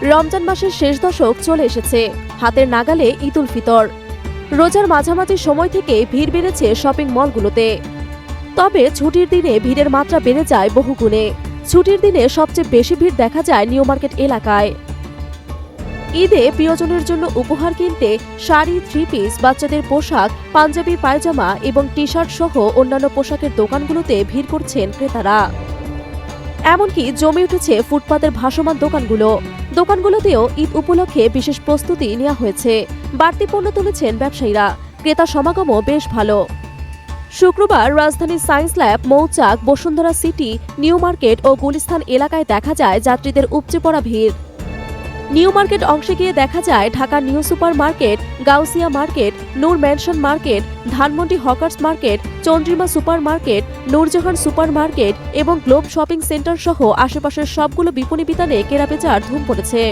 রমজান মাসের শেষ দশক চলে এসেছে, হাতের নাগালে ঈদ উল ফিতর। রোজার মাঝামাঝি সময় থেকে ভিড় বেড়েছে শপিং মলগুলোতে। তবে ছুটির দিনে ভিড়ের মাত্রা বেড়ে যায় বহুগুণে। ছুটির দিনে সবচেয়ে বেশি ভিড় দেখা যায় নিউ মার্কেট এলাকায়। ঈদে প্রিয়জনের জন্য উপহার কিনতে শাড়ি, থ্রি পিস, বাচ্চাদের পোশাক, পাঞ্জাবি, পায়জামা এবং টি শার্ট সহ অন্যান্য পোশাকের দোকানগুলোতে ভিড় করছেন ক্রেতারা। এমনকি জমে উঠেছে ফুটপাতের ভাসমান দোকানগুলোতেও ঈদ উপলক্ষে বিশেষ প্রস্তুতি নেওয়া হয়েছে। বাড়তি পণ্য তুলেছেন ব্যবসায়ীরা। ক্রেতা সমাগমও বেশ ভালো। শুক্রবার রাজধানীর সায়েন্স ল্যাব, মৌচাক, বসুন্ধরা সিটি, নিউ মার্কেট ও গুলিস্তান এলাকায় দেখা যায় যাত্রীদের উপচে পড়া ভিড়। নিউ মার্কেট অংশে গিয়ে দেখা যায় Dhaka new super market, Gausia market, Noor mansion market, Dhanmondi hawkers market, Chandrima super market, Nurjahan super market এবং গ্লোব শপিং সেন্টার সহ আশেপাশের সবগুলো বিপণী বিতানে কেনাবেচার ধুম পড়েছে।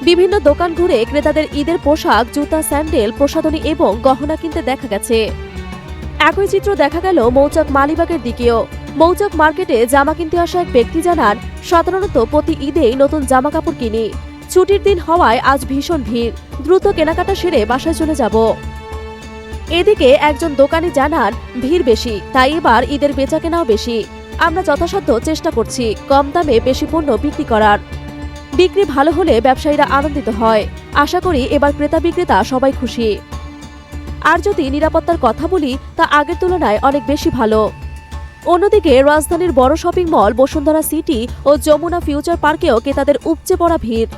বিভিন্ন দোকান ঘুরে ক্রেতাদের ঈদের পোশাক, জুতা, স্যান্ডেল, প্রসাধনী এবং গহনা কিনতে দেখা গেছে। একই চিত্র দেখা গেল মৌচাক মালিবাগের দিকেও। মৌচাক মার্কেটে জামা কিনতে আসা এক ব্যক্তি জানান, সাধারণত প্রতি ঈদেই নতুন জামা কাপড় কিনি। ছুটির দিন হওয়ায় আজ ভীষণ ভিড়, দ্রুত কেনাকাটা সেরে বাসায় চলে যাব। এদিকে একজন দোকানি জানান, ভিড় বেশি, তাই এবার ঈদের বেচাকেনাও বেশি। আমরা যথাসাধ্য চেষ্টা করছি কম দামে বেশি পণ্য বিক্রি করার। বিক্রি ভালো হলে ব্যবসায়ীরা আনন্দিত হয়। আশা করি এবার ক্রেতা বিক্রেতা সবাই খুশি। আর যদি নিরাপত্তার কথা বলি, তা আগের তুলনায় অনেক বেশি ভালো। অন্যদিকে রাজধানীর বড় শপিং মল বসুন্ধরা সিটি ও যমুনা ফিউচার পার্কেও ক্রেতাদের উপচে পড়া ভিড়।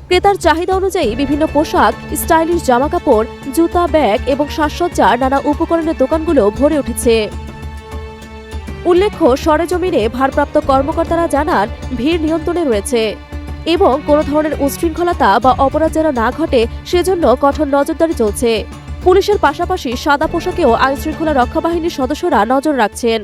ক্রেতার চাহিদা অনুযায়ী বিভিন্ন পোশাক, স্টাইলিশ জামাকাপড়, জুতা, ব্যাগ এবং সাজসজ্জার নানা উপকরণের দোকানগুলো ভরে উঠেছে। উল্লেখ্য, সরেজমিনে ভারপ্রাপ্ত কর্মকর্তারা জানান, ভিড় নিয়ন্ত্রণে রয়েছে এবং কোনো ধরনের উচ্ছৃঙ্খলতা বা অপরাধ যেন না ঘটে সেজন্য কঠোর নজরদারি চলছে। পুলিশের পাশাপাশি সাদা পোশাকেও আইনশৃঙ্খলা রক্ষা বাহিনীর সদস্যরা নজর রাখছেন।